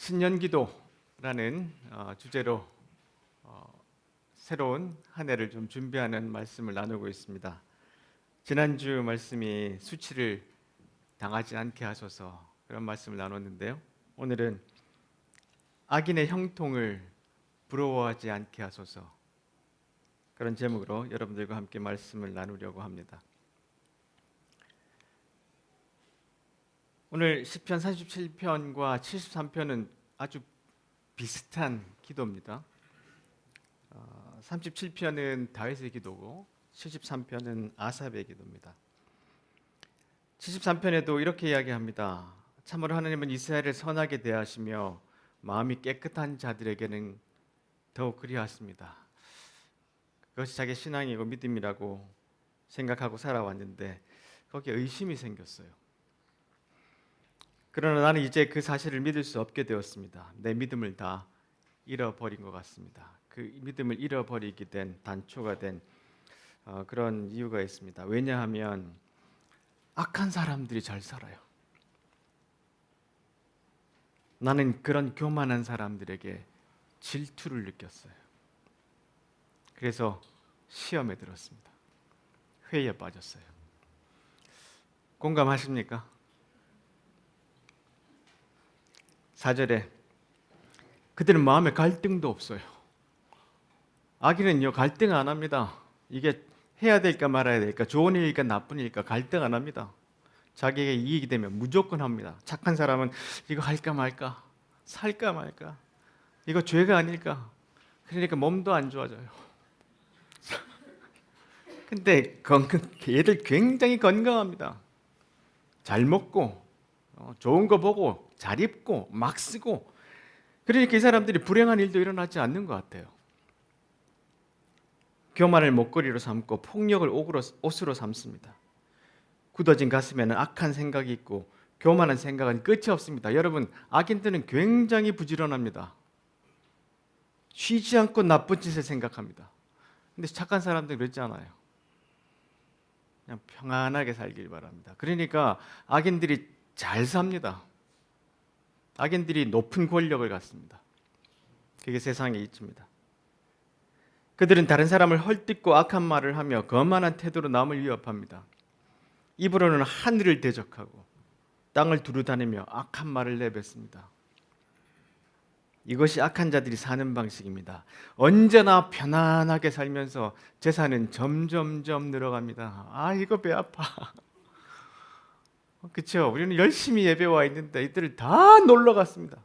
신년기도라는 주제로 새로운 한 해를 좀 준비하는 말씀을 나누고 있습니다. 지난주 말씀이 수치를 당하지 않게 하소서 그런 말씀을 나눴는데요. 오늘은 악인의 형통을 부러워하지 않게 하소서 그런 제목으로 여러분들과 함께 말씀을 나누려고 합니다. 오늘 시편 37편과 73편은 아주 비슷한 기도입니다. 37편은 다윗의 기도고 73편은 아삽의 기도입니다. 73편에도 이렇게 이야기합니다. 참으로 하나님은 이스라엘을 선하게 대하시며 마음이 깨끗한 자들에게는 더욱 그리하십니다. 그것이 자기 신앙이고 믿음이라고 생각하고 살아왔는데 거기에 의심이 생겼어요. 그러나 나는 이제 그 사실을 믿을 수 없게 되었습니다. 내 믿음을 다 잃어버린 것 같습니다. 그 믿음을 잃어버리게 된 단초가 된 그런 이유가 있습니다. 왜냐하면 악한 사람들이 잘 살아요. 나는 그런 교만한 사람들에게 질투를 느꼈어요. 그래서 시험에 들었습니다. 회의에 빠졌어요. 공감하십니까? 4절에 그들은 마음에 갈등도 없어요. 악인은요 갈등 안 합니다. 이게 해야 될까 말아야 될까, 좋은 일일까 나쁜 일일까 갈등 안 합니다. 자기에게 이익이 되면 무조건 합니다. 착한 사람은 이거 할까 말까, 살까 말까, 이거 죄가 아닐까, 그러니까 몸도 안 좋아져요. 근데 얘들 굉장히 건강합니다. 잘 먹고 좋은 거 보고 잘 입고 막 쓰고, 그러니까 이 사람들이 불행한 일도 일어나지 않는 것 같아요. 교만을 먹거리로 삼고 폭력을 옷으로 삼습니다. 굳어진 가슴에는 악한 생각이 있고 교만한 생각은 끝이 없습니다. 여러분, 악인들은 굉장히 부지런합니다. 쉬지 않고 나쁜 짓을 생각합니다. 근데 착한 사람들은 그렇지 않아요. 그냥 평안하게 살길 바랍니다. 그러니까 악인들이 잘 삽니다. 악인들이 높은 권력을 갖습니다. 그게 세상의 이치입니다. 그들은 다른 사람을 헐뜯고 악한 말을 하며 거만한 태도로 남을 위협합니다. 입으로는 하늘을 대적하고 땅을 두루다니며 악한 말을 내뱉습니다. 이것이 악한 자들이 사는 방식입니다. 언제나 편안하게 살면서 재산은 점점점 늘어갑니다. 아, 이거 배 아파. 그렇죠? 우리는 열심히 예배 와 있는데 이들을 다 놀러 갔습니다.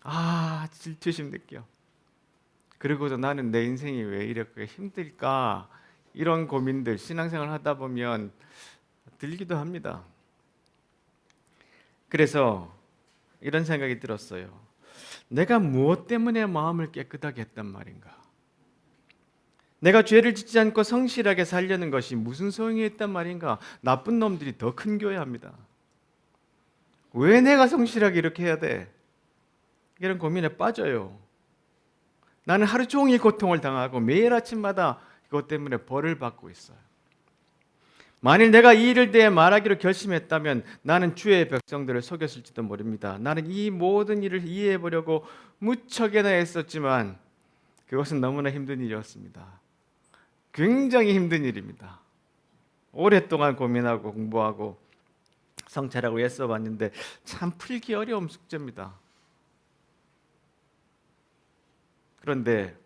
아, 질투심 느껴. 그리고도 나는 내 인생이 왜 이렇게 힘들까, 이런 고민들 신앙생활 하다 보면 들기도 합니다. 그래서 이런 생각이 들었어요. 내가 무엇 때문에 마음을 깨끗하게 했단 말인가? 내가 죄를 짓지 않고 성실하게 살려는 것이 무슨 소용이 있단 말인가? 나쁜 놈들이 더 큰 교회 합니다. 왜 내가 성실하게 이렇게 해야 돼? 이런 고민에 빠져요. 나는 하루 종일 고통을 당하고 매일 아침마다 그것 때문에 벌을 받고 있어요. 만일 내가 이 일을 대해 말하기로 결심했다면 나는 주의 백성들을 속였을지도 모릅니다. 나는 이 모든 일을 이해해 보려고 무척이나 애썼지만 그것은 너무나 힘든 일이었습니다. 굉장히 힘든 일입니다. 오랫동안 고민하고 공부하고 성찰하고 애써봤는데 참 풀기 어려운 숙제입니다. 그런데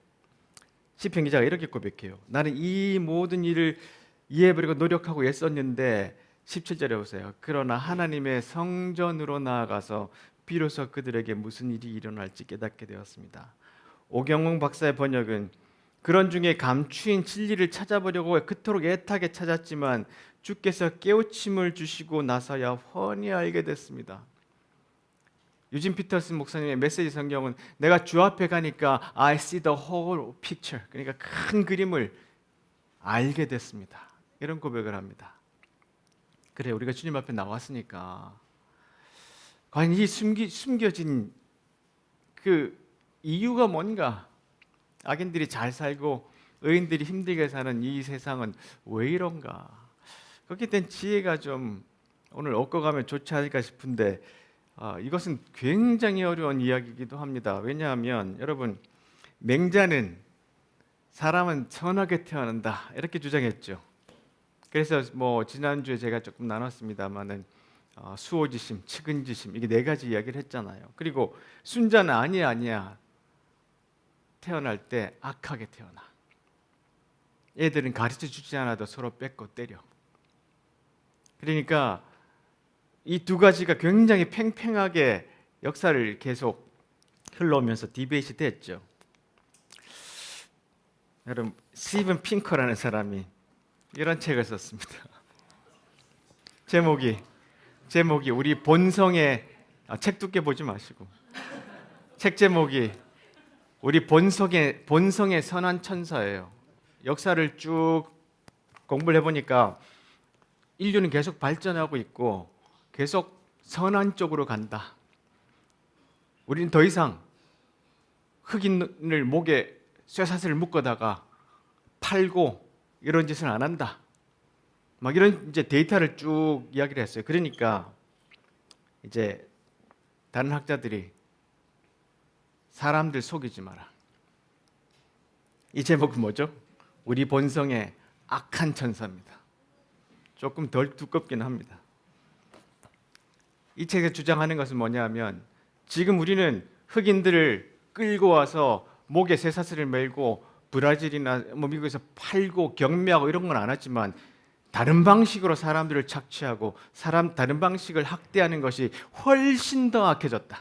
시편 기자가 이렇게 고백해요. 나는 이 모든 일을 이해해보려고 노력하고 애썼는데 17절에 보세요. 그러나 하나님의 성전으로 나아가서 비로소 그들에게 무슨 일이 일어날지 깨닫게 되었습니다. 오경홍 박사의 번역은 그런 중에 감추인 진리를 찾아보려고 그토록 애타게 찾았지만 주께서 깨우침을 주시고 나서야 훤히 알게 됐습니다. 유진 피터슨 목사님의 메시지 성경은 내가 주 앞에 가니까 I see the whole picture, 그러니까 큰 그림을 알게 됐습니다. 이런 고백을 합니다. 그래, 우리가 주님 앞에 나왔으니까 과연 이 숨겨진 그 이유가 뭔가, 악인들이 잘 살고 의인들이 힘들게 사는 이 세상은 왜 이런가, 그렇게 된 지혜가 좀 오늘 얻고 가면 좋지 않을까 싶은데 이것은 굉장히 어려운 이야기이기도 합니다. 왜냐하면 여러분, 맹자는 사람은 선하게 태어난다 이렇게 주장했죠. 그래서 뭐 지난주에 제가 조금 나눴습니다만은 수호지심, 측은지심 이게 네 가지 이야기를 했잖아요. 그리고 순자는 아니야 태어날 때 악하게 태어나. 애들은 가르쳐 주지 않아도 서로 뺏고 때려. 그러니까 이 두 가지가 굉장히 팽팽하게 역사를 계속 흘러오면서 디베이트 됐죠. 여러분, 스티븐 핑커라는 사람이 이런 책을 썼습니다. 제목이 우리 본성의 책 두께 보지 마시고 책 제목이 우리 본성의 선한 천사예요. 역사를 쭉 공부를 해보니까 인류는 계속 발전하고 있고 계속 선한 쪽으로 간다. 우리는 더 이상 흑인을 목에 쇠사슬을 묶어다가 팔고 이런 짓을 안 한다. 막 이런 이제 데이터를 쭉 이야기를 했어요. 그러니까 이제 다른 학자들이 사람들 속이지 마라. 이 제목은 뭐죠? 우리 본성의 악한 천사입니다. 조금 덜 두껍긴 합니다. 이 책에 주장하는 것은 뭐냐면 지금 우리는 흑인들을 끌고 와서 목에 쇠사슬을 매고 브라질이나 뭐 미국에서 팔고 경매하고 이런 건 안 하지만 다른 방식으로 사람들을 착취하고 다른 방식을 학대하는 것이 훨씬 더 악해졌다.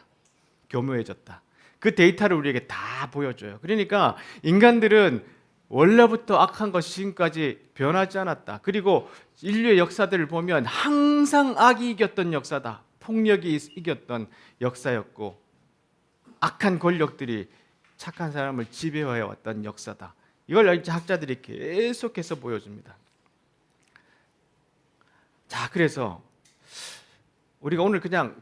교묘해졌다. 그 데이터를 우리에게 다 보여줘요. 그러니까 인간들은 원래부터 악한 것이 지금까지 변하지 않았다. 그리고 인류의 역사들을 보면 항상 악이 이겼던 역사다. 폭력이 이겼던 역사였고 악한 권력들이 착한 사람을 지배해 왔던 역사다. 이걸 이제 학자들이 계속해서 보여줍니다. 자, 그래서 우리가 오늘 그냥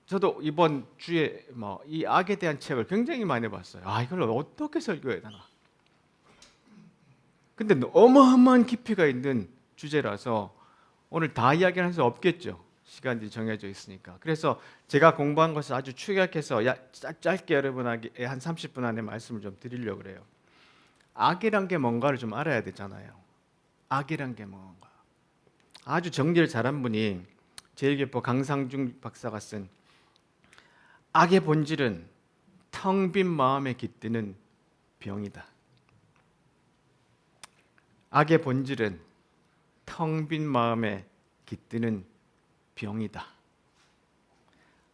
저도 이번 주에 이 악에 대한 책을 굉장히 많이 봤어요. 이걸 어떻게 설교해야 되나? 근데 어마어마한 깊이가 있는 주제라서 오늘 다 이야기를 할 수 없겠죠. 시간이 정해져 있으니까. 그래서 제가 공부한 것을 아주 축약해서 짧게 여러분에게 한 30분 안에 말씀을 좀 드리려고 그래요. 악이란 게 뭔가를 좀 알아야 되잖아요. 악이란 게 뭔가. 아주 정리를 잘한 분이 제1교포 강상중 박사가 쓴 악의 본질은 텅 빈 마음에 깃드는 병이다. 악의 본질은 텅 빈 마음에 깃드는 병이다.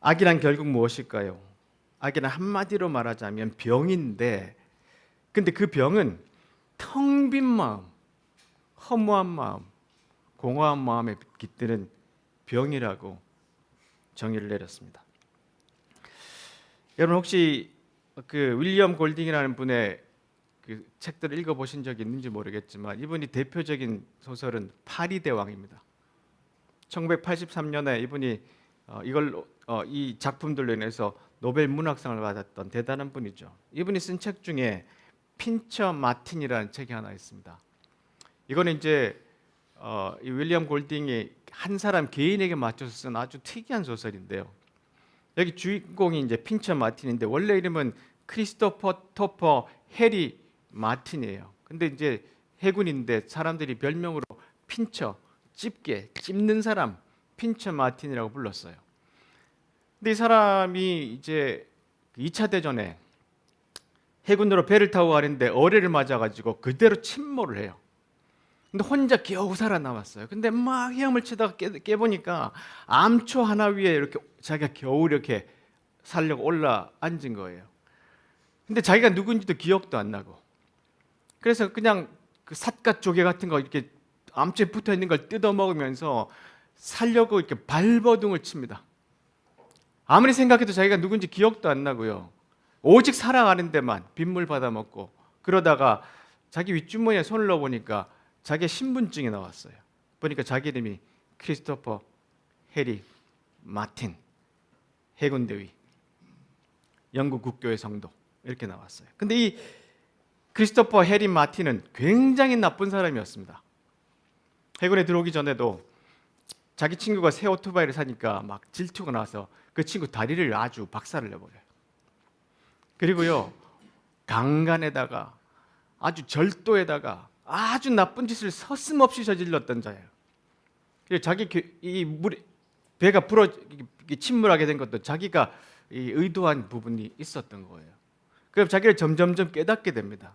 악이란 결국 무엇일까요? 악이란 한마디로 말하자면 병인데, 근데 그 병은 텅 빈 마음, 허무한 마음, 공허한 마음에 깃드는 병이라고 정의를 내렸습니다. 여러분 혹시 그 윌리엄 골딩이라는 분의 그 책들을 읽어보신 적이 있는지 모르겠지만 이분이 대표적인 소설은 파리대왕입니다. 1983년에 이분이 이 작품들로 인해서 노벨 문학상을 받았던 대단한 분이죠. 이분이 쓴 책 중에 핀처 마틴이라는 책이 하나 있습니다. 이거는 이제 이 윌리엄 골딩이 한 사람 개인에게 맞춰서 쓴 아주 특이한 소설인데요. 여기 주인공이 이제 핀처 마틴인데 원래 이름은 크리스토퍼 토퍼 해리 마틴이에요. 근데 이제 해군인데 사람들이 별명으로 핀처, 찝는 사람, 핀처 마틴이라고 불렀어요. 근데 이 사람이 이제 2차 대전에 해군으로 배를 타고 가는데 어뢰를 맞아가지고 그대로 침몰을 해요. 근데 혼자 겨우 살아남았어요. 근데 막 헤엄을 치다가 깨보니까 암초 하나 위에 이렇게 자기가 겨우 이렇게 살려고 올라 앉은 거예요. 근데 자기가 누군지도 기억도 안 나고. 그래서 그냥 그 삿갓 조개 같은 거 이렇게 암초에 붙어 있는 걸 뜯어 먹으면서 살려고 이렇게 발버둥을 칩니다. 아무리 생각해도 자기가 누군지 기억도 안 나고요. 오직 살아가는 데만 빗물 받아 먹고 그러다가 자기 윗주머니에 손을 넣어보니까 자기의 신분증이 나왔어요. 보니까 자기 이름이 크리스토퍼 해리 마틴, 해군대위, 영국 국교의 성도 이렇게 나왔어요. 근데 이 크리스토퍼 해리 마틴은 굉장히 나쁜 사람이었습니다. 해군에 들어오기 전에도 자기 친구가 새 오토바이를 사니까 막 질투가 나서 그 친구 다리를 아주 박살을 내버려요. 그리고요, 강간에다가 아주 절도에다가 아주 나쁜 짓을 서슴없이 저질렀던 자예요. 그래서 배가 침몰하게 된 것도 자기가 의도한 부분이 있었던 거예요. 그럼 자기를 점점점 깨닫게 됩니다.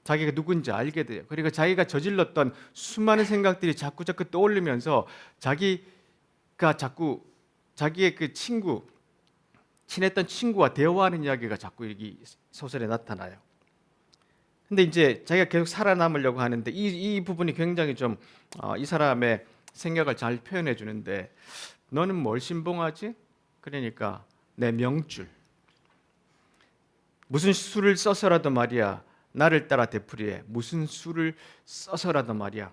자기가 누군지 알게 돼요. 그리고 자기가 저질렀던 수많은 생각들이 자꾸 떠올리면서 자기가 자꾸 자기의 그 친했던 친구와 대화하는 이야기가 자꾸 이 소설에 나타나요. 근데 이제 자기가 계속 살아남으려고 하는데 이 부분이 굉장히 좀 이 사람의 생각을 잘 표현해 주는데, 너는 뭘 신봉하지? 그러니까 내 명줄. 무슨 수를 써서라도 말이야, 나를 따라 되풀이해. 무슨 수를 써서라도 말이야.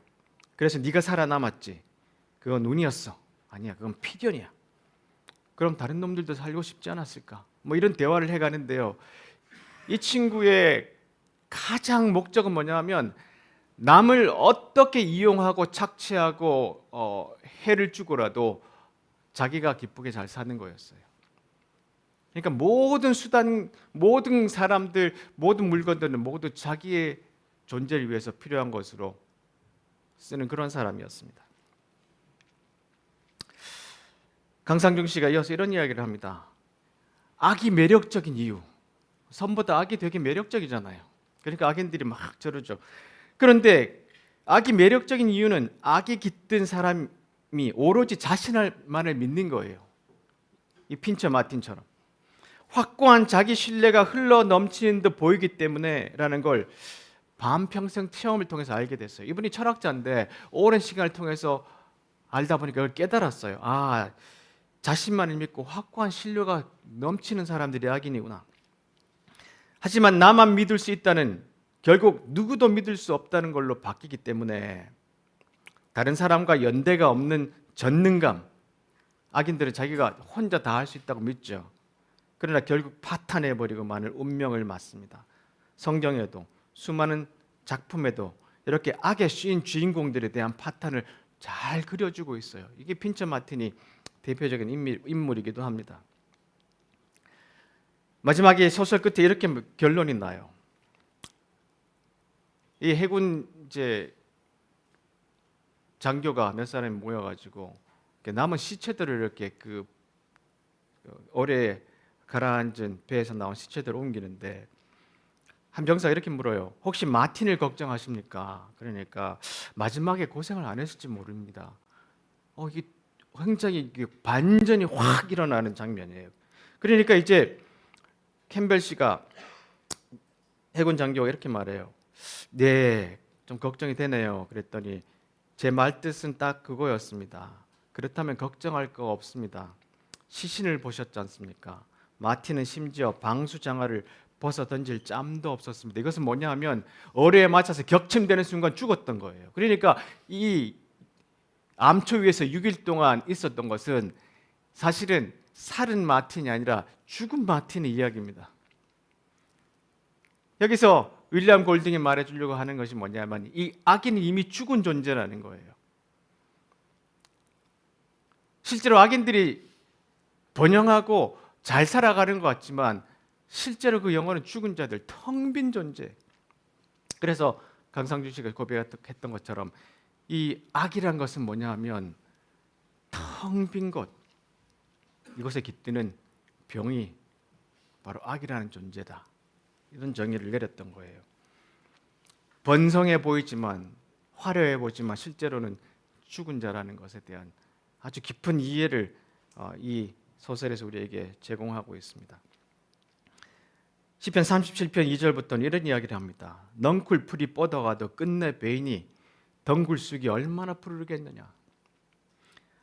그래서 네가 살아남았지. 그건 운이었어. 아니야, 그건 필연이야. 그럼 다른 놈들도 살고 싶지 않았을까? 뭐 이런 대화를 해가는데요, 이 친구의 가장 목적은 뭐냐면 남을 어떻게 이용하고 착취하고 해를 주고라도 자기가 기쁘게 잘 사는 거였어요. 그러니까 모든 수단, 모든 사람들, 모든 물건들은 모두 자기의 존재를 위해서 필요한 것으로 쓰는 그런 사람이었습니다. 강상중 씨가 이어서 이런 이야기를 합니다. 악이 매력적인 이유. 선보다 악이 되게 매력적이잖아요. 그러니까 악인들이 막 저러죠. 그런데 악이 매력적인 이유는 악이 깃든 사람이 오로지 자신만을 믿는 거예요. 이 핀처 마틴처럼 확고한 자기 신뢰가 흘러 넘치는 듯 보이기 때문에라는 걸 반평생 체험을 통해서 알게 됐어요. 이분이 철학자인데 오랜 시간을 통해서 알다 보니까 그걸 깨달았어요. 아, 자신만을 믿고 확고한 신뢰가 넘치는 사람들이 악인이구나. 하지만 나만 믿을 수 있다는, 결국 누구도 믿을 수 없다는 걸로 바뀌기 때문에 다른 사람과 연대가 없는 전능감, 악인들은 자기가 혼자 다 할 수 있다고 믿죠. 그러나 결국 파탄해버리고 마는 운명을 맞습니다. 성경에도 수많은 작품에도 이렇게 악에 씌인 주인공들에 대한 파탄을 잘 그려주고 있어요. 이게 핀처 마틴이 대표적인 인물이기도 합니다. 마지막에 소설 끝에 이렇게 결론이 나요. 이 해군 장교가 몇 사람이 모여가지고 남은 시체들을 이렇게 그 오래 가라앉은 배에서 나온 시체들을 옮기는데, 한 병사가 이렇게 물어요. 혹시 마틴을 걱정하십니까? 그러니까 마지막에 고생을 안 했을지 모릅니다. 이게 굉장히 반전이 확 일어나는 장면이에요. 그러니까 이제 캠벨 씨가, 해군 장교가 이렇게 말해요. 네, 좀 걱정이 되네요. 그랬더니 제 말뜻은 딱 그거였습니다. 그렇다면 걱정할 거 없습니다. 시신을 보셨지 않습니까? 마틴은 심지어 방수장화를 벗어 던질 짬도 없었습니다. 이것은 뭐냐 하면 어뢰에 맞춰서 격침되는 순간 죽었던 거예요. 그러니까 이 암초 위에서 6일 동안 있었던 것은 사실은 살은 마틴이 아니라 죽은 마틴의 이야기입니다. 여기서 윌리엄 골딩이 말해주려고 하는 것이 뭐냐면 이 악인은 이미 죽은 존재라는 거예요. 실제로 악인들이 번영하고 잘 살아가는 것 같지만 실제로 그 영혼은 죽은 자들, 텅 빈 존재. 그래서 강상준 씨가 고백했던 것처럼 이 악이란 것은 뭐냐 하면 텅 빈 것, 이것에 깃드는 병이 바로 악이라는 존재다. 이런 정의를 내렸던 거예요. 번성해 보이지만, 화려해 보이지만 실제로는 죽은 자라는 것에 대한 아주 깊은 이해를 이 소설에서 우리에게 제공하고 있습니다. 시편 37편 2절부터는 이런 이야기를 합니다. 넝쿨 풀이 뻗어가도 끝내 베이니 덩굴 쑥이 얼마나 푸르겠느냐.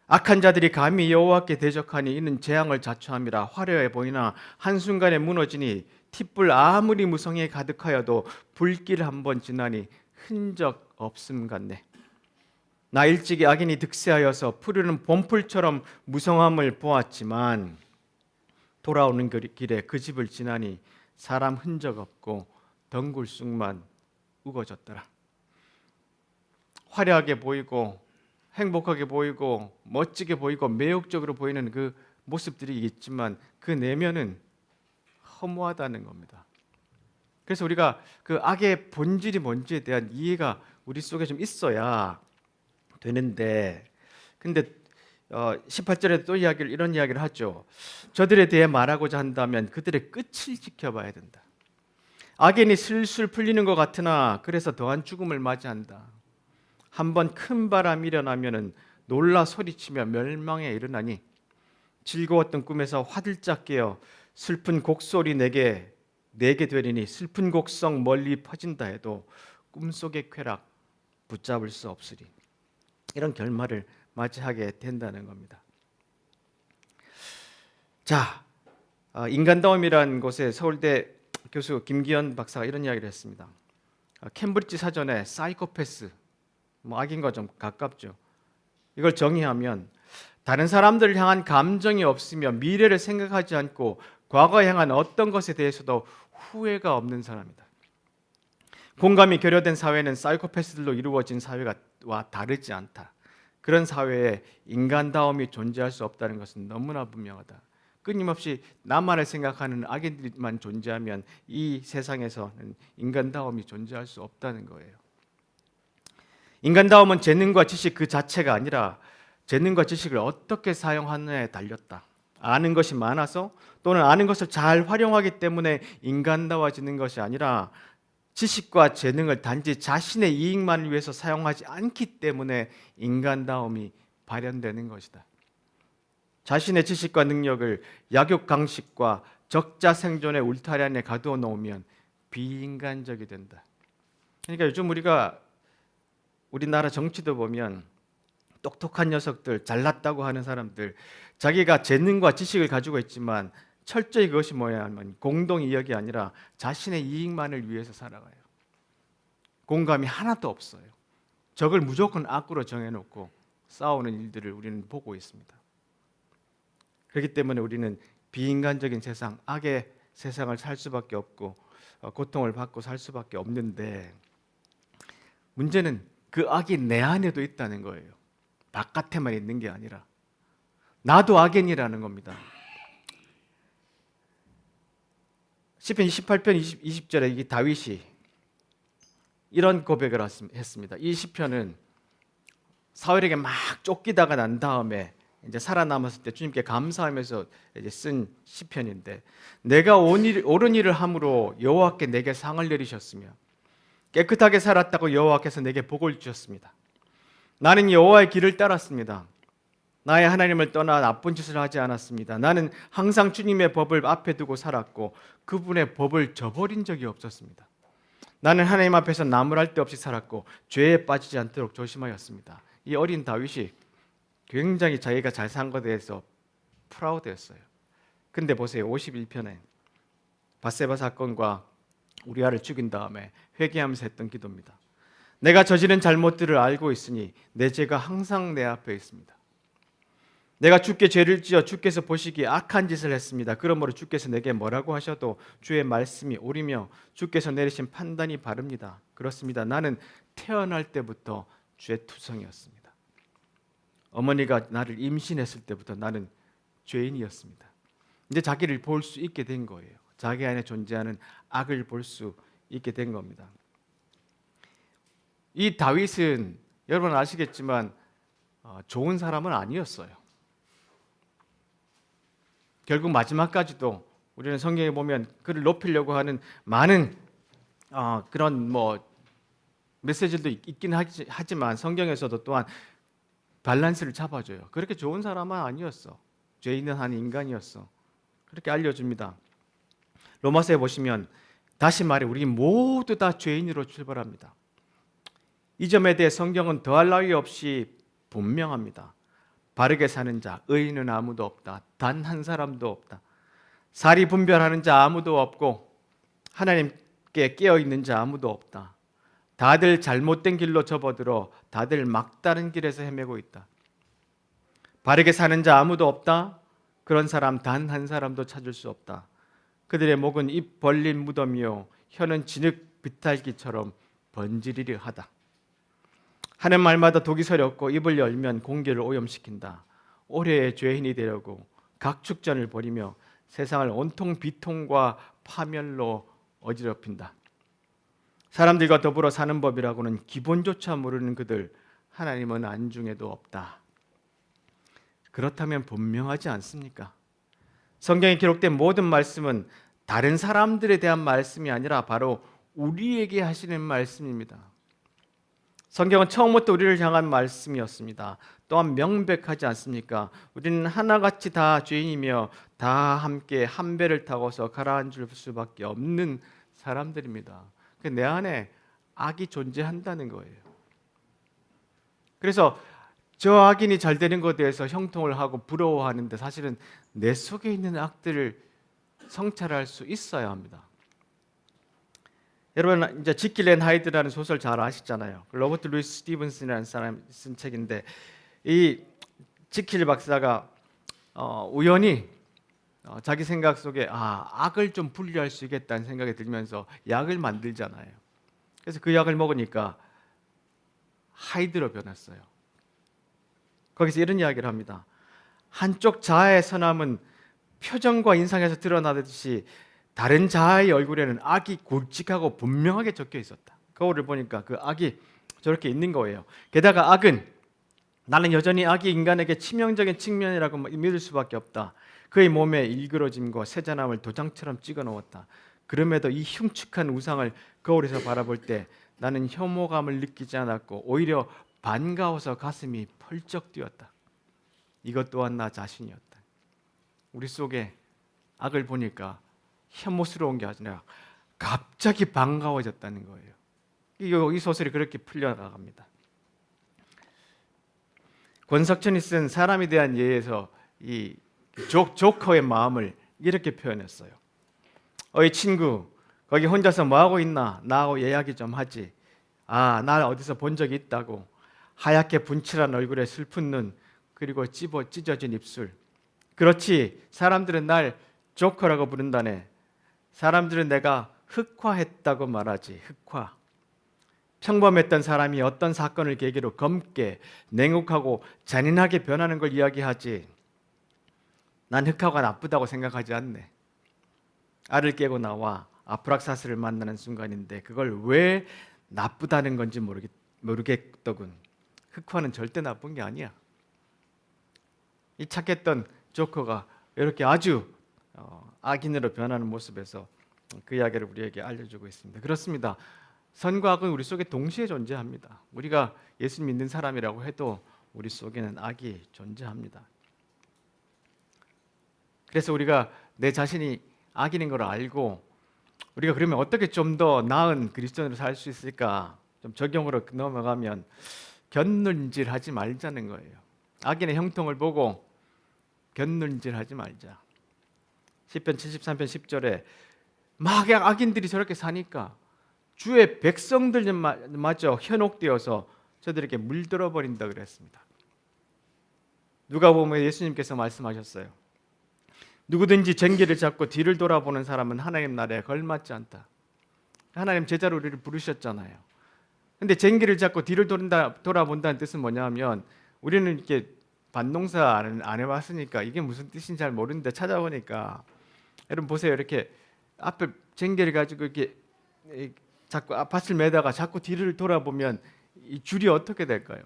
악한 자들이 감히 여호와께 대적하니 이는 재앙을 자초함이라. 화려해 보이나 한순간에 무너지니 틱불 아무리 무성에 가득하여도 불길 한번 지나니 흔적 없음 같네. 나 일찍이 악인이 득세하여서 푸르는 봄풀처럼 무성함을 보았지만 돌아오는 길에 그 집을 지나니 사람 흔적 없고 덩굴 쑥만 우거졌더라. 화려하게 보이고 행복하게 보이고 멋지게 보이고 매혹적으로 보이는 그 모습들이 있지만 그 내면은 허무하다는 겁니다. 그래서 우리가 그 악의 본질이 뭔지에 대한 이해가 우리 속에 좀 있어야 되는데, 근데 18절에 또 이런 이야기를 하죠. 저들에 대해 말하고자 한다면 그들의 끝을 지켜봐야 된다. 악인이 슬슬 풀리는 것 같으나 그래서 더한 죽음을 맞이한다. 한번 큰 바람이 일어나면은 놀라 소리치며 멸망에 이르나니 즐거웠던 꿈에서 화들짝 깨어 슬픈 곡소리 내게 되리니 슬픈 곡성 멀리 퍼진다 해도 꿈속의 쾌락 붙잡을 수 없으리. 이런 결말을 맞이하게 된다는 겁니다. 자, 인간다움이란 곳에 서울대 교수 김기현 박사가 이런 이야기를 했습니다. 캠브리지 사전에 사이코패스, 악인과 좀 가깝죠. 이걸 정의하면 다른 사람들을 향한 감정이 없으며 미래를 생각하지 않고 과거에 향한 어떤 것에 대해서도 후회가 없는 사람이다. 공감이 결여된 사회는 사이코패스들로 이루어진 사회와 다르지 않다. 그런 사회에 인간다움이 존재할 수 없다는 것은 너무나 분명하다. 끊임없이 나만을 생각하는 악인들만 존재하면 이 세상에서는 인간다움이 존재할 수 없다는 거예요. 인간다움은 재능과 지식 그 자체가 아니라 재능과 지식을 어떻게 사용하느냐에 달렸다. 아는 것이 많아서 또는 아는 것을 잘 활용하기 때문에 인간다워지는 것이 아니라 지식과 재능을 단지 자신의 이익만을 위해서 사용하지 않기 때문에 인간다움이 발현되는 것이다. 자신의 지식과 능력을 약육강식과 적자생존의 울타리 안에 가두어 놓으면 비인간적이 된다. 그러니까 요즘 우리나라 정치도 보면 똑똑한 녀석들, 잘났다고 하는 사람들, 자기가 재능과 지식을 가지고 있지만 철저히 그것이 뭐냐 하면 공동이익이 아니라 자신의 이익만을 위해서 살아가요. 공감이 하나도 없어요. 적을 무조건 악으로 정해놓고 싸우는 일들을 우리는 보고 있습니다. 그렇기 때문에 우리는 비인간적인 세상, 악의 세상을 살 수밖에 없고 고통을 받고 살 수밖에 없는데, 문제는 그 악이 내 안에도 있다는 거예요. 바깥에만 있는 게 아니라 나도 악인이라는 겁니다. 시편 28편 20절에 이 다윗이 이런 고백을 했습니다. 이 시편은 사울에게 막 쫓기다가 난 다음에 이제 살아남았을 때 주님께 감사하면서 이제 쓴 시편인데, 내가 옳은 일을 함으로 여호와께 내게 상을 내리셨으며 깨끗하게 살았다고 여호와께서 내게 복을 주셨습니다. 나는 여호와의 길을 따랐습니다. 나의 하나님을 떠나 나쁜 짓을 하지 않았습니다. 나는 항상 주님의 법을 앞에 두고 살았고 그분의 법을 저버린 적이 없었습니다. 나는 하나님 앞에서 나무랄 데 없이 살았고 죄에 빠지지 않도록 조심하였습니다. 이 어린 다윗이 굉장히 자기가 잘 산 것에 대해서 프라우드했어요. 근데 보세요. 51편에 밧세바 사건과 우리아를 죽인 다음에 회개하면서 했던 기도입니다. 내가 저지른 잘못들을 알고 있으니 내 죄가 항상 내 앞에 있습니다. 내가 주께 죄를 지어 주께서 보시기에 악한 짓을 했습니다. 그러므로 주께서 내게 뭐라고 하셔도 주의 말씀이 옳으며 주께서 내리신 판단이 바릅니다. 그렇습니다. 나는 태어날 때부터 죄 투성이었습니다. 어머니가 나를 임신했을 때부터 나는 죄인이었습니다. 이제 자기를 볼 수 있게 된 거예요. 자기 안에 존재하는 악을 볼 수 있게 된 겁니다. 이 다윗은 여러분 아시겠지만 좋은 사람은 아니었어요. 결국 마지막까지도 우리는 성경에 보면 그를 높이려고 하는 많은 그런 메시지도 있긴 하지만 성경에서도 또한 밸런스를 잡아줘요. 그렇게 좋은 사람은 아니었어. 죄 있는 한 인간이었어. 그렇게 알려줍니다. 로마서에 보시면 다시 말해 우리 모두 다 죄인으로 출발합니다. 이 점에 대해 성경은 더할 나위 없이 분명합니다. 바르게 사는 자, 의인은 아무도 없다. 단 한 사람도 없다. 사리 분별하는 자 아무도 없고 하나님께 깨어있는 자 아무도 없다. 다들 잘못된 길로 접어들어 다들 막다른 길에서 헤매고 있다. 바르게 사는 자 아무도 없다. 그런 사람 단 한 사람도 찾을 수 없다. 그들의 목은 입 벌린 무덤이요 혀는 진흙 비탈기처럼 번지르르 하다. 하는 말마다 독이 서렸고 입을 열면 공기를 오염시킨다. 올해의 죄인이 되려고 각축전을 벌이며 세상을 온통 비통과 파멸로 어지럽힌다. 사람들과 더불어 사는 법이라고는 기본조차 모르는 그들, 하나님은 안중에도 없다. 그렇다면 분명하지 않습니까? 성경에 기록된 모든 말씀은 다른 사람들에 대한 말씀이 아니라 바로 우리에게 하시는 말씀입니다. 성경은 처음부터 우리를 향한 말씀이었습니다. 또한 명백하지 않습니까? 우리는 하나같이 다 죄인이며 다 함께 한 배를 타고서 가라앉을 수밖에 없는 사람들입니다. 내 안에 악이 존재한다는 거예요. 그래서 저 악인이 잘 되는 것에 대해서 형통을 하고 부러워하는데 사실은 내 속에 있는 악들을 성찰할 수 있어야 합니다. 여러분 이제 지킬 앤 하이드라는 소설 잘 아시잖아요. 로버트 루이스 스티븐슨이라는 사람이 쓴 책인데 이 지킬 박사가 우연히 자기 생각 속에 악을 좀 분리할 수 있겠다는 생각이 들면서 약을 만들잖아요. 그래서 그 약을 먹으니까 하이드로 변했어요. 거기서 이런 이야기를 합니다. 한쪽 자아의 선함은 표정과 인상에서 드러나듯이 다른 자아의 얼굴에는 악이 굵직하고 분명하게 적혀 있었다. 거울을 보니까 그 악이 저렇게 있는 거예요. 게다가 악은 나는 여전히 악이 인간에게 치명적인 측면이라고 믿을 수밖에 없다. 그의 몸에 일그러짐과 세잔함을 도장처럼 찍어 놓았다. 그럼에도 이 흉측한 우상을 거울에서 바라볼 때 나는 혐오감을 느끼지 않았고 오히려 반가워서 가슴이 펄쩍 뛰었다. 이것 또한 나 자신이었다. 우리 속에 악을 보니까 혐오스러운 게 아니라 갑자기 반가워졌다는 거예요. 이 소설이 그렇게 풀려나갑니다. 권석천이 쓴 사람에 대한 예에서 이 조커의 마음을 이렇게 표현했어요. 어이 친구, 거기 혼자서 뭐하고 있나? 나하고 이야기 좀 하지. 날 어디서 본 적이 있다고. 하얗게 분칠한 얼굴에 슬픈 눈, 그리고 찢어진 입술. 그렇지, 사람들은 날 조커라고 부른다네. 사람들은 내가 흑화했다고 말하지. 흑화. 평범했던 사람이 어떤 사건을 계기로 검게, 냉혹하고 잔인하게 변하는 걸 이야기하지. 난 흑화가 나쁘다고 생각하지 않네. 알을 깨고 나와 아프락사스를 만나는 순간인데 그걸 왜 나쁘다는 건지 모르겠더군. 흑화는 절대 나쁜 게 아니야. 이 착했던 조커가 이렇게 아주 악인으로 변하는 모습에서 그 이야기를 우리에게 알려주고 있습니다. 그렇습니다. 선과 악은 우리 속에 동시에 존재합니다. 우리가 예수 믿는 사람이라고 해도 우리 속에는 악이 존재합니다. 그래서 우리가 내 자신이 악인인 걸 알고 우리가 그러면 어떻게 좀 더 나은 그리스도인으로 살 수 있을까? 좀 적용으로 넘어가면 곁눈질하지 말자는 거예요. 악인의 형통을 보고 곁눈질하지 말자. 시편 73편 10절에 막 악인들이 저렇게 사니까 주의 백성들마저 현혹되어서 저들에게 물들어 버린다 그랬습니다. 누가 보면 예수님께서 말씀하셨어요. 누구든지 쟁기를 잡고 뒤를 돌아보는 사람은 하나님 나라에 걸맞지 않다. 하나님 제자로 우리를 부르셨잖아요. 근데 쟁기를 잡고 뒤를 돌아본다는 뜻은 뭐냐면 우리는 이렇게 반농사 안 해봤으니까 이게 무슨 뜻인지 잘 모르는데 찾아보니까 여러분 보세요. 이렇게 앞에 쟁기를 가지고 이렇게 자꾸 밭을 매다가 자꾸 뒤를 돌아보면 이 줄이 어떻게 될까요?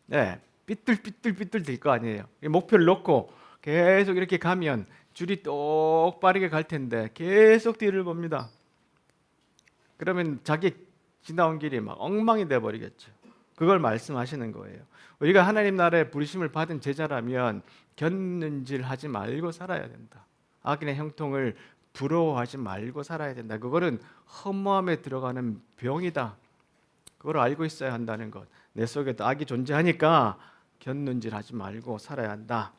네, 삐뚤삐뚤 될 거 아니에요. 목표를 놓고 계속 이렇게 가면 줄이 똑바르게 갈 텐데 계속 뒤를 봅니다. 그러면 자기 지나온 길이 막 엉망이 돼 버리겠죠. 그걸 말씀하시는 거예요. 우리가 하나님 나라의 부르심을 받은 제자라면 곁눈질하지 말고 살아야 된다. 악인의 형통을 부러워하지 말고 살아야 된다. 그거는 허무함에 들어가는 병이다. 그걸 알고 있어야 한다는 것. 내 속에도 악이 존재하니까 곁눈질하지 말고 살아야 한다.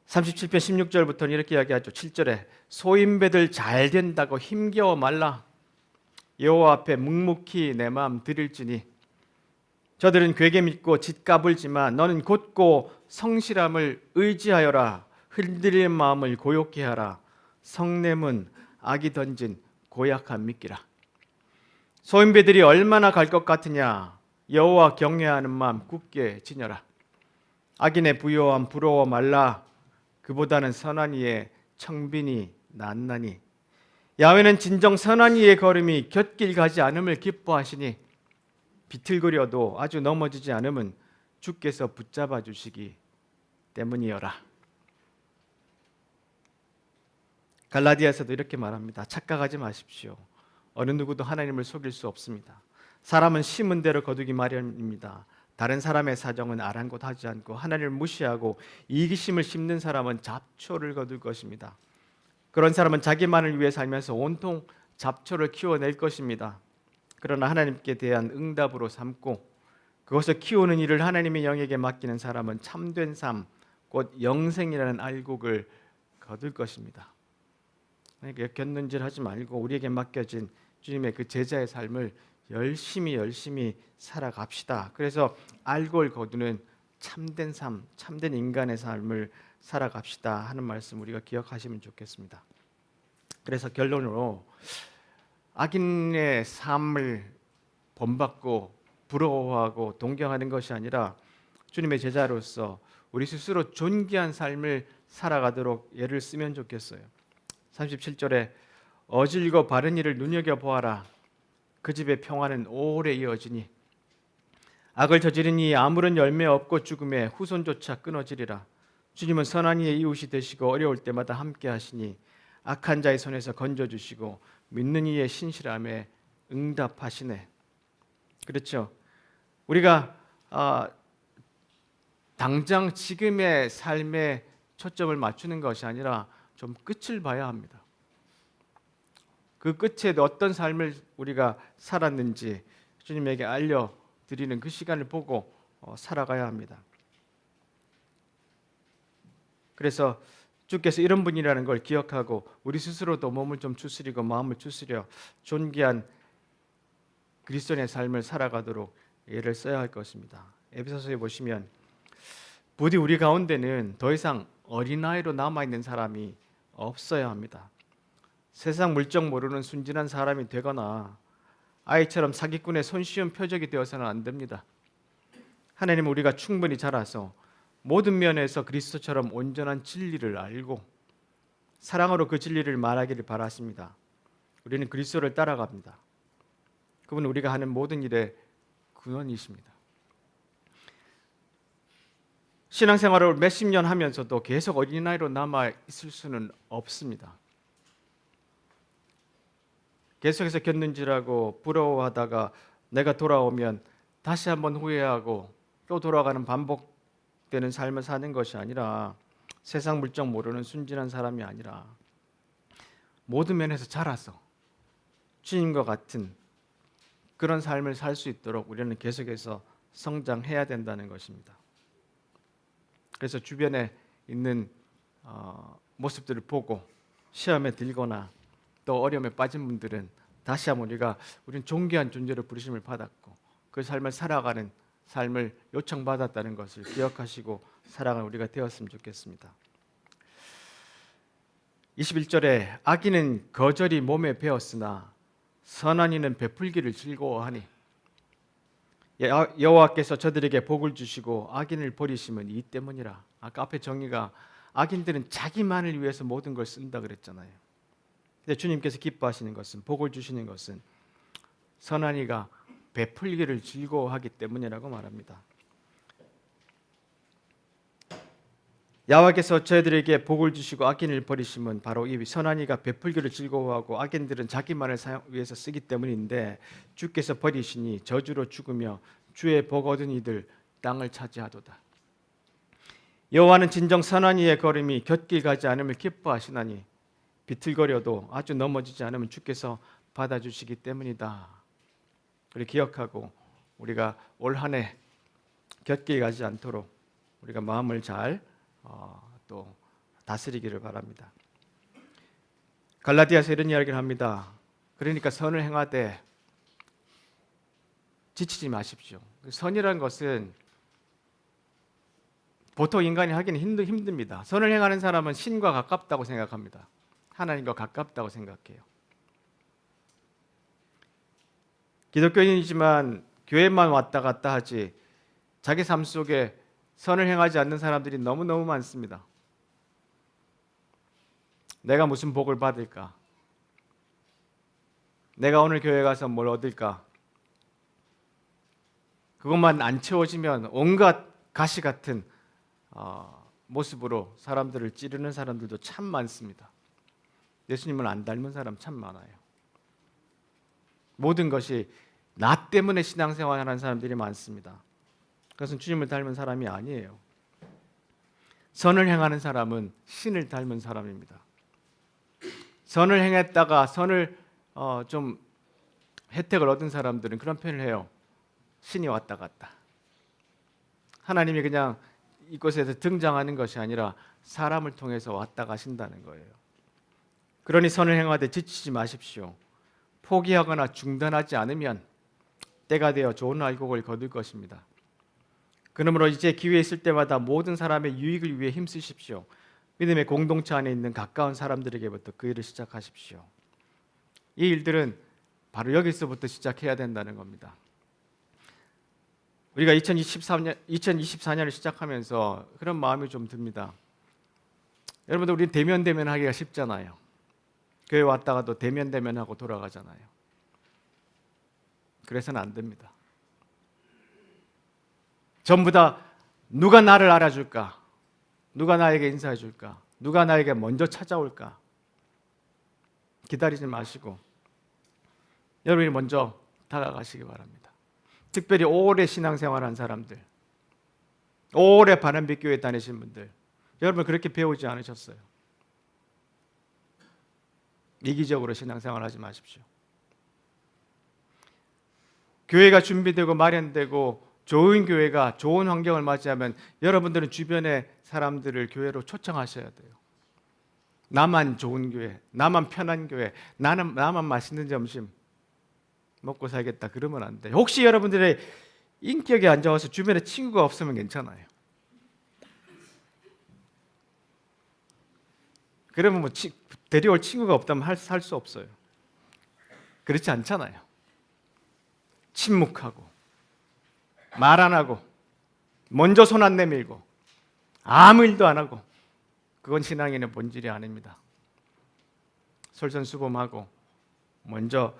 37편 16절부터는 이렇게 이야기하죠. 7절에 소인배들 잘 된다고 힘겨워 말라. 여호와 앞에 묵묵히 내 마음 드릴지니 저들은 괴게 믿고 짓까불지만 너는 곧고 성실함을 의지하여라. 흔들린 마음을 고요케 하라. 성냄은 악이 던진 고약한 미끼라. 소인배들이 얼마나 갈 것 같으냐. 여호와 경외하는 마음 굳게 지녀라. 악인의 부요함 부러워 말라. 그보다는 선한 이의 청빈이 낫나니. 야훼는 진정 선한 이의 걸음이 곁길 가지 않음을 기뻐하시니 비틀거려도 아주 넘어지지 않음은 주께서 붙잡아 주시기 때문이여라. 갈라디아서도 이렇게 말합니다. 착각하지 마십시오. 어느 누구도 하나님을 속일 수 없습니다. 사람은 심은 대로 거두기 마련입니다. 다른 사람의 사정은 아랑곳하지 않고 하나님을 무시하고 이기심을 심는 사람은 잡초를 거둘 것입니다. 그런 사람은 자기만을 위해 살면서 온통 잡초를 키워낼 것입니다. 그러나 하나님께 대한 응답으로 삼고 그것을 키우는 일을 하나님의 영에게 맡기는 사람은 참된 삶, 곧 영생이라는 알곡을 거둘 것입니다. 그러니까 곁눈질하지 말고 우리에게 맡겨진 주님의 그 제자의 삶을 열심히 살아갑시다. 그래서 알곡을 거두는 참된 삶, 참된 인간의 삶을 살아갑시다 하는 말씀 우리가 기억하시면 좋겠습니다. 그래서 결론으로 악인의 삶을 본받고 부러워하고 동경하는 것이 아니라 주님의 제자로서 우리 스스로 존귀한 삶을 살아가도록 애를 쓰면 좋겠어요. 37절에 어질고 바른 일을 눈여겨보아라. 그 집의 평화는 오래 이어지니 악을 저지르니 아무런 열매 없고 죽음에 후손조차 끊어지리라. 주님은 선한 이의 이웃이 되시고 어려울 때마다 함께 하시니 악한 자의 손에서 건져주시고 믿는 이의 신실함에 응답하시네. 그렇죠. 우리가 당장 지금의 삶에 초점을 맞추는 것이 아니라 좀 끝을 봐야 합니다. 그 끝에 어떤 삶을 우리가 살았는지 주님에게 알려드리는 그 시간을 보고 살아가야 합니다. 그래서 주께서 이런 분이라는 걸 기억하고 우리 스스로도 몸을 좀 추스리고 마음을 추스려 존귀한 그리스도인의 삶을 살아가도록 애를 써야 할 것입니다. 에베소서에 보시면 부디 우리 가운데는 더 이상 어린아이로 남아있는 사람이 없어야 합니다. 세상 물정 모르는 순진한 사람이 되거나 아이처럼 사기꾼의 손쉬운 표적이 되어서는 안 됩니다. 하나님은 우리가 충분히 자라서 모든 면에서 그리스도처럼 온전한 진리를 알고 사랑으로 그 진리를 말하기를 바라십니다. 우리는 그리스도를 따라갑니다. 그분은 우리가 하는 모든 일의 근원이십니다. 신앙생활을 몇십 년 하면서도 계속 어린아이로 남아 있을 수는 없습니다. 계속해서 곁눈질하고 부러워하다가 내가 돌아오면 다시 한번 후회하고 또 돌아가는 반복되는 삶을 사는 것이 아니라 세상 물정 모르는 순진한 사람이 아니라 모든 면에서 자라서 주님과 같은 그런 삶을 살 수 있도록 우리는 계속해서 성장해야 된다는 것입니다. 그래서 주변에 있는 모습들을 보고 시험에 들거나 또 어려움에 빠진 분들은 다시 한번 우리는 존귀한 존재로 부르심을 받았고 그 삶을 살아가는 삶을 요청받았다는 것을 기억하시고 살아가는 우리가 되었으면 좋겠습니다. 21절에 악인은 거절이 몸에 배었으나 선한 이는 베풀기를 즐거워하니 여호와께서 저들에게 복을 주시고 악인을 버리심은 이 때문이라. 아까 앞에 정의가 악인들은 자기만을 위해서 모든 걸 쓴다 그랬잖아요. 근데 주님께서 기뻐하시는 것은 복을 주시는 것은 선한 이가 베풀기를 즐거워하기 때문이라고 말합니다. 여호와께서 저희들에게 복을 주시고 악인을 버리심은 바로 이 선한 이가 베풀기를 즐거워하고 악인들은 자기만을 위해서 쓰기 때문인데 주께서 버리시니 저주로 죽으며 주의 복 얻은 이들 땅을 차지하도다. 여호와는 진정 선한 이의 걸음이 곁길 가지 않음을 기뻐하시나니 비틀거려도 아주 넘어지지 않으면 주께서 받아주시기 때문이다. 우리 기억하고 우리가 올 한 해 곁길 가지 않도록 우리가 마음을 잘 또 다스리기를 바랍니다. 갈라디아서 이런 이야기를 합니다. 그러니까 선을 행하되 지치지 마십시오. 선이라는 것은 보통 인간이 하기는 힘듭니다. 선을 행하는 사람은 신과 가깝다고 생각합니다. 하나님과 가깝다고 생각해요. 기독교인이지만 교회만 왔다 갔다 하지 자기 삶 속에 선을 행하지 않는 사람들이 너무너무 많습니다. 내가 무슨 복을 받을까? 내가 오늘 교회 가서 뭘 얻을까? 그것만 안 채워지면 온갖 가시 같은 모습으로 사람들을 찌르는 사람들도 참 많습니다. 예수님을 안 닮은 사람 참 많아요. 모든 것이 나 때문에 신앙생활하는 사람들이 많습니다. 그것은 주님을 닮은 사람이 아니에요. 선을 행하는 사람은 신을 닮은 사람입니다. 선을 행했다가 선을 좀 혜택을 얻은 사람들은 그런 표현을 해요. 신이 왔다 갔다. 하나님이 그냥 이곳에서 등장하는 것이 아니라 사람을 통해서 왔다 가신다는 거예요. 그러니 선을 행하되 지치지 마십시오. 포기하거나 중단하지 않으면 때가 되어 좋은 알곡을 거둘 것입니다. 그러므로 이제 기회 있을 때마다 모든 사람의 유익을 위해 힘쓰십시오. 믿음의 공동체 안에 있는 가까운 사람들에게부터 그 일을 시작하십시오. 이 일들은 바로 여기서부터 시작해야 된다는 겁니다. 우리가 2024년을 시작하면서 그런 마음이 좀 듭니다. 여러분들 우리 대면하기가 쉽잖아요. 교회 왔다가 또 대면하고 돌아가잖아요. 그래서는 안 됩니다. 전부 다 누가 나를 알아줄까? 누가 나에게 인사해 줄까? 누가 나에게 먼저 찾아올까? 기다리지 마시고 여러분이 먼저 다가가시기 바랍니다. 특별히 오래 신앙생활한 사람들, 오래 바람빛 교회 다니신 분들, 여러분 그렇게 배우지 않으셨어요? 이기적으로 신앙생활하지 마십시오. 교회가 준비되고 마련되고 좋은 교회가 좋은 환경을 맞이하면 여러분들은 주변의 사람들을 교회로 초청하셔야 돼요. 나만 좋은 교회, 나만 편한 교회, 나만 맛있는 점심 먹고 살겠다 그러면 안 돼요. 혹시 여러분들의 인격이 안 좋아서 주변에 친구가 없으면 괜찮아요. 그러면 뭐 데려올 친구가 없다면 살 수 없어요. 그렇지 않잖아요. 침묵하고 말 안 하고 먼저 손 안 내밀고 아무 일도 안 하고 그건 신앙인의 본질이 아닙니다. 솔선수범하고 먼저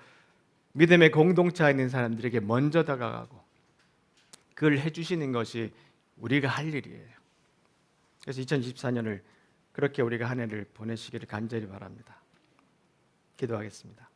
믿음의 공동체에 있는 사람들에게 먼저 다가가고 그걸 해주시는 것이 우리가 할 일이에요. 그래서 2024년을 그렇게 우리가 한 해를 보내시기를 간절히 바랍니다. 기도하겠습니다.